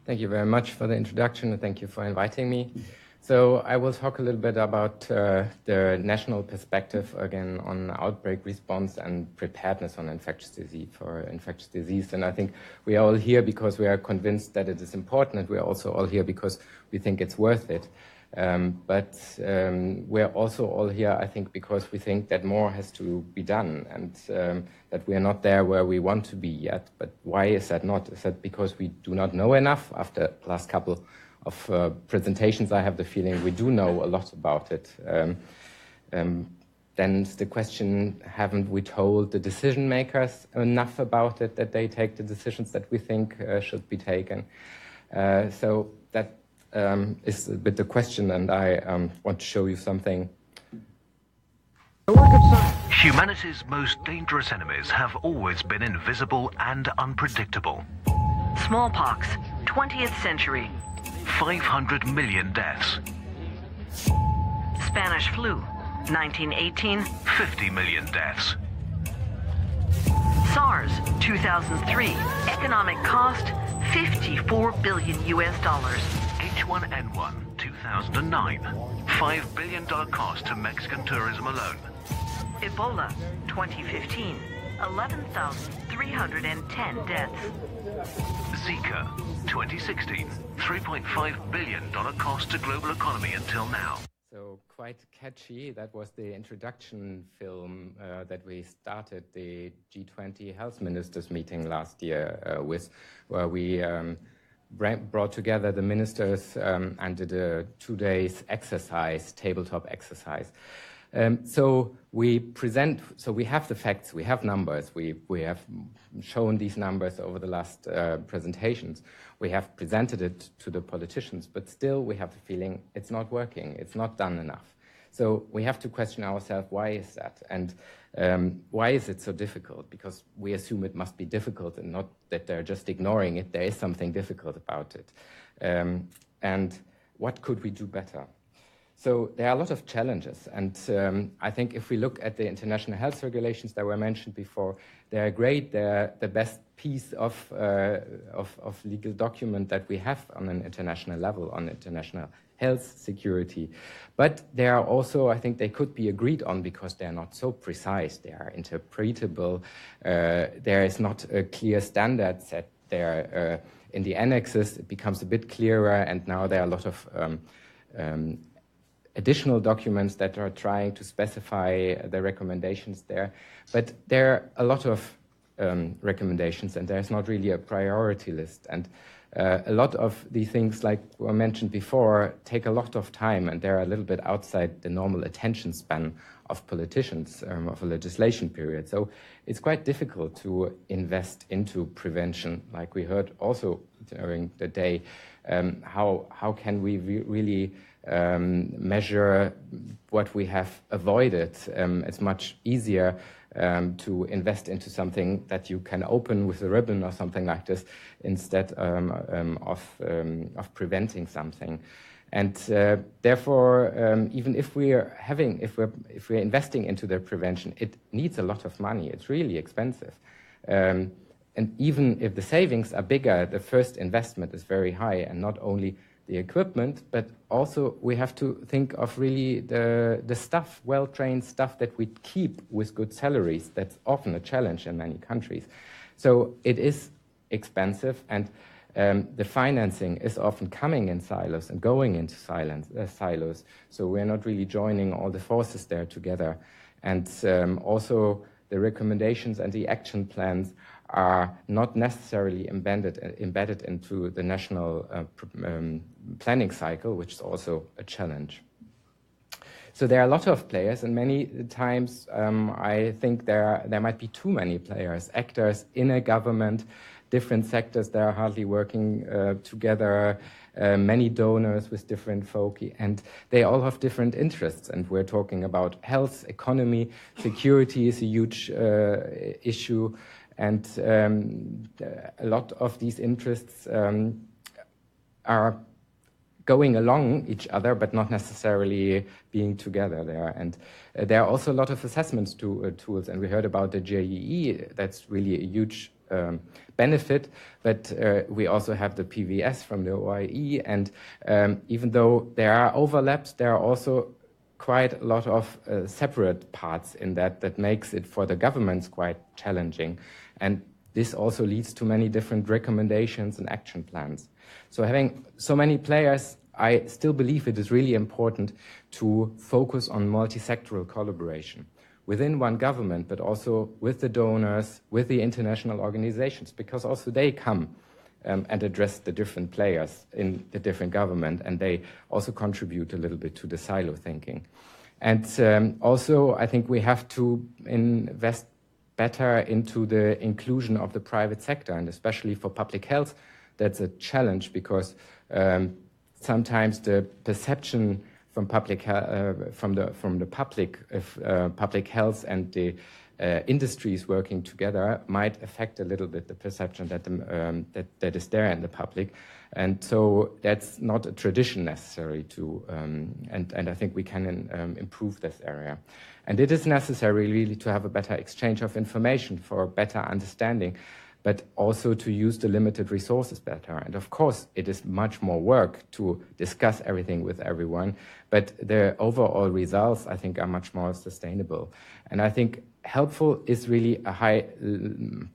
Thank you very much for the introduction, and thank you for inviting me. So I will talk a little bit about the national perspective again on outbreak response and preparedness on infectious disease. And I think we are all here because we are convinced that it is important. We are also all here because we think it's worth it. But we're also all here, I think, because we think that more has to be done and that we are not there where we want to be yet. But why is that not? Is that because we do not know enough? After the last couple of presentations, I have the feeling we do know a lot about it. Then the question, haven't we told the decision makers enough about it, that they take the decisions that we think should be taken? So that is a bit the question, and I want to show you something. Humanity's most dangerous enemies have always been invisible and unpredictable. Smallpox, 20th century. 500 million deaths. Spanish flu, 1918. 50 million deaths. SARS, 2003. Economic cost, $54 billion. H1N1, 2009. $5 billion cost to Mexican tourism alone. Ebola, 2015. 11,310 deaths. Zika, 2016. $3.5 billion cost to global economy until now. So quite catchy. That was the introduction film that we started the G20 health ministers meeting last year with, where we brought together the ministers and did a 2 days exercise, tabletop exercise. So we have the facts, we have numbers, we have shown these numbers over the last presentations. We have presented it to the politicians, but still we have the feeling it's not working, it's not done enough. So we have to question ourselves, why is that? And why is it so difficult? Because we assume it must be difficult and not that they're just ignoring it. There is something difficult about it. And what could we do better? So there are a lot of challenges, and I think if we look at the international health regulations that were mentioned before, they're great. They're the best piece of legal document that we have on an international level, on international health security. But they are also, I think they could be agreed on because they're not so precise. They are interpretable. There is not a clear standard set there. In the annexes, it becomes a bit clearer, and now there are a lot of additional documents that are trying to specify the recommendations there. But there are a lot of recommendations, and there's not really a priority list. And a lot of the things, like were mentioned before, take a lot of time, and they're a little bit outside the normal attention span of politicians of a legislation period. So it's quite difficult to invest into prevention, like we heard also during the day. How can we really measure what we have avoided? It's much easier to invest into something that you can open with a ribbon or something like this instead of preventing something. And therefore, even if we're investing into the prevention, it needs a lot of money. It's really expensive. And even if the savings are bigger, the first investment is very high, and not only the equipment, but also we have to think of really the staff, well-trained staff that we keep with good salaries. That's often a challenge in many countries. So it is expensive, and the financing is often coming in silos and going into silos. So we're not really joining all the forces there together. And also the recommendations and the action plans are not necessarily embedded into the national planning cycle, which is also a challenge. So there are a lot of players, and many times I think there might be too many players, actors in a government, different sectors that are hardly working together, many donors with different focus, and they all have different interests. And we're talking about health, economy, security is a huge issue. And a lot of these interests are going along each other, but not necessarily being together there. And there are also a lot of assessments tools, and we heard about the JEE. That's really a huge benefit, but we also have the PVS from the OIE, and even though there are overlaps, there are also quite a lot of separate parts in that makes it for the governments quite challenging. And this also leads to many different recommendations and action plans. So having so many players, I still believe it is really important to focus on multisectoral collaboration within one government, but also with the donors, with the international organizations, because also they come and address the different players in the different government, and they also contribute a little bit to the silo thinking. And also, I think we have to invest better into the inclusion of the private sector, and especially for public health, that's a challenge because sometimes the perception from public from the public of public health and the industries working together might affect a little bit the perception that that is there in the public, and so that's not a tradition necessary to and I think we can improve this area, and it is necessary really to have a better exchange of information for a better understanding, but also to use the limited resources better. And of course, it is much more work to discuss everything with everyone, but the overall results, I think, are much more sustainable. And I think helpful is really a high-level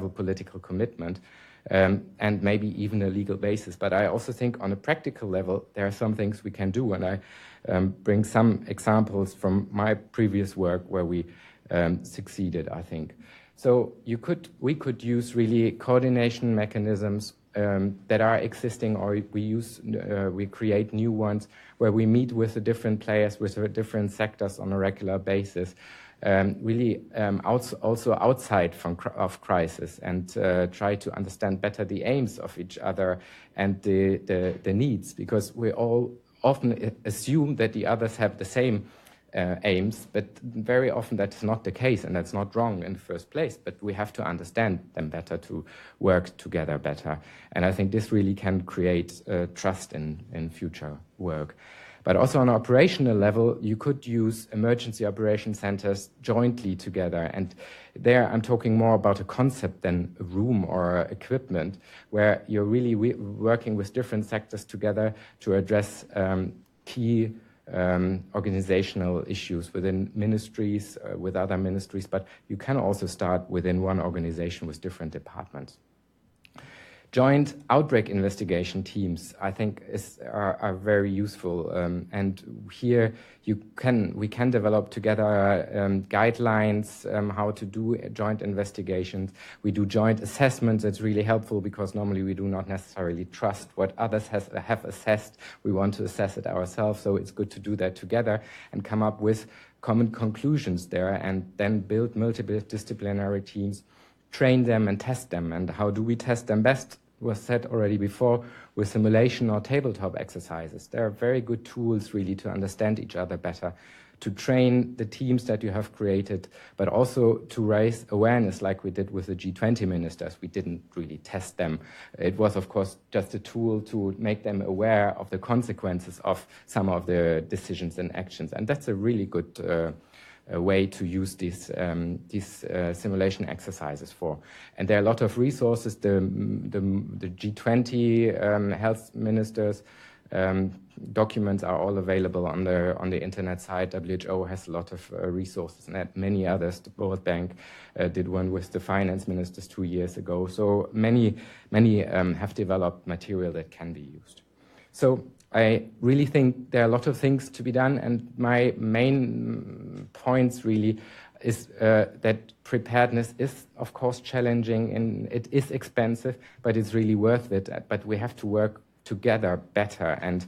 political commitment, and maybe even a legal basis. But I also think on a practical level, there are some things we can do. And I bring some examples from my previous work where we succeeded, I think. So we could use really coordination mechanisms that are existing, or we create new ones where we meet with the different players, with the different sectors on a regular basis, really also outside of crisis, and try to understand better the aims of each other and the needs, because we all often assume that the others have the same aims, but very often that's not the case, and that's not wrong in the first place, but we have to understand them better to work together better. And I think this really can create trust in future work. But also on an operational level, you could use emergency operation centers jointly together. And there I'm talking more about a concept than a room or equipment, where you're really working with different sectors together to address key organizational issues within ministries, with other ministries, but you can also start within one organization with different departments. Joint outbreak investigation teams, I think, are very useful, and here we can develop together guidelines how to do joint investigations. We do joint assessments. It's really helpful because normally we do not necessarily trust what others have assessed. We want to assess it ourselves, so it's good to do that together and come up with common conclusions there, and then build multidisciplinary teams, train them and test them. And how do we test them best? Was said already before, with simulation or tabletop exercises. There are very good tools really to understand each other better, to train the teams that you have created, but also to raise awareness like we did with the G20 ministers. We didn't really test them. It was, of course, just a tool to make them aware of the consequences of some of the decisions and actions. And that's a really good a way to use these simulation exercises for. And there are a lot of resources. The G20 health ministers documents are all available on the internet site. WHO has a lot of resources, and many others. The World Bank did one with the finance ministers 2 years ago. So many have developed material that can be used. So I really think there are a lot of things to be done, and my main points really is that preparedness is, of course, challenging, and it is expensive, but it's really worth it. But we have to work together better, and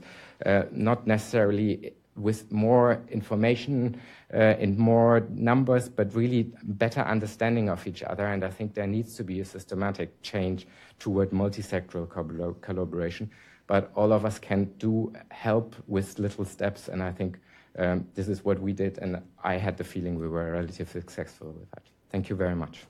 not necessarily with more information in more numbers, but really better understanding of each other. And I think there needs to be a systematic change toward multisectoral collaboration. But all of us can help with little steps, and I think this is what we did, and I had the feeling we were relatively successful with that. Thank you very much.